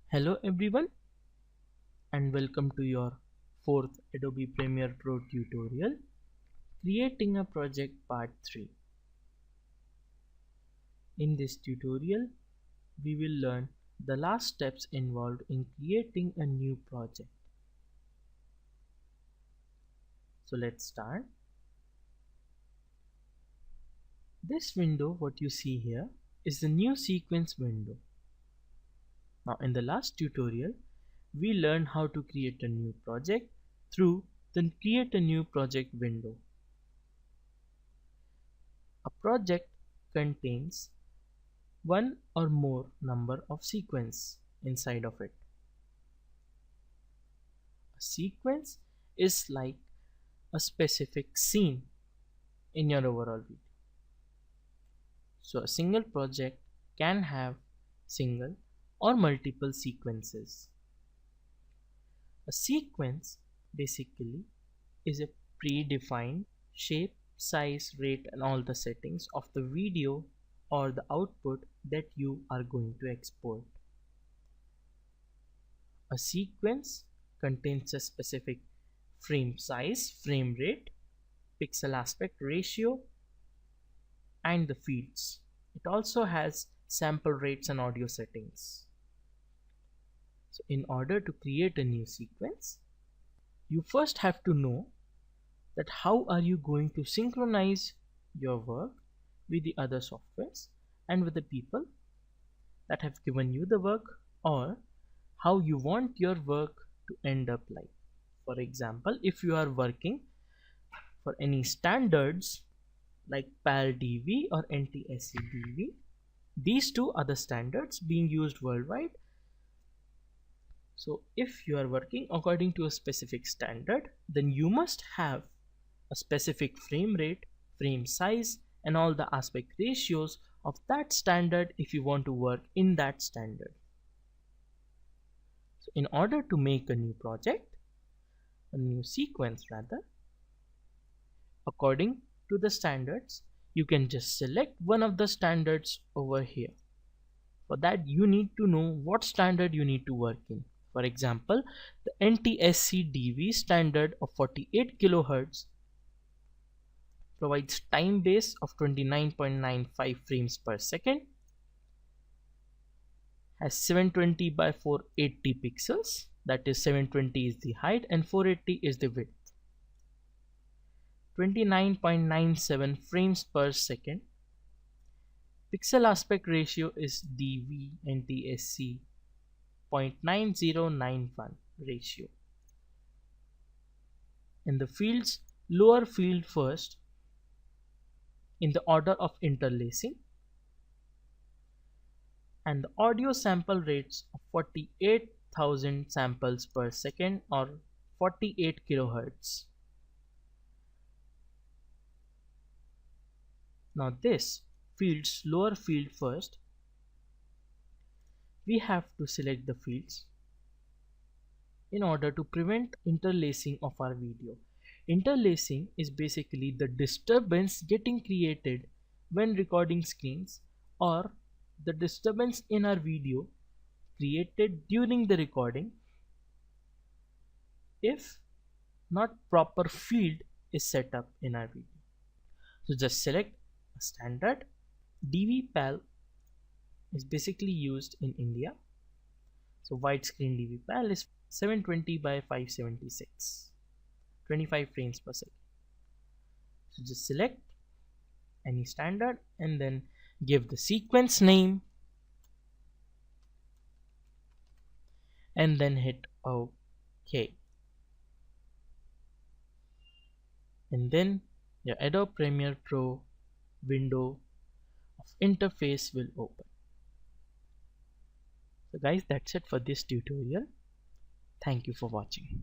Hello everyone and welcome to your fourth Adobe Premiere Pro tutorial, Creating a Project Part 3. In this tutorial, we will learn the last steps involved in creating a new project. So let's start. This window, what you see here, is the new sequence window. Now in the last tutorial, we learned how to create a new project through the Create a New Project window. A project contains one or more number of sequences inside of it. A sequence is like a specific scene in your overall video. So a single project can have single or multiple sequences. A sequence basically is a predefined shape, size, rate and all the settings of the video or the output that you are going to export. A sequence contains a specific frame size, frame rate, pixel aspect ratio and the fields. It also has sample rates and audio settings. So in order to create a new sequence, you first have to know that how are you going to synchronize your work with the other softwares and with the people that have given you the work, or how you want your work to end up like. For example, if you are working for any standards like PAL-DV or NTSC-DV, these two are the standards being used worldwide. So if you are working according to a specific standard, then you must have a specific frame rate, frame size and all the aspect ratios of that standard if you want to work in that standard. So in order to make a new project, a new sequence rather, according to the standards, you can just select one of the standards over here. For that you need to know what standard you need to work in. For example, the NTSC-DV standard of 48 kHz provides time base of 29.95 frames per second, has 720 by 480 pixels, that is 720 is the height and 480 is the width. 29.97 frames per second. Pixel aspect ratio is DV NTSC 0.9091 ratio. In the fields, lower field first in the order of interlacing, and the audio sample rates of 48,000 samples per second or 48 kHz. Now this fields, lower field first, we have to select the fields in order to prevent interlacing of our video. Interlacing is basically the disturbance getting created when recording screens, or the disturbance in our video created during the recording if not proper field is set up in our video. So just select a standard. DV-PAL is basically used in India. So widescreen DV-PAL is 720 by 576, 25 frames per second. So just select any standard and then give the sequence name and then hit OK. And then your Adobe Premiere Pro window of interface will open. So guys, that's it for this tutorial. Thank you for watching.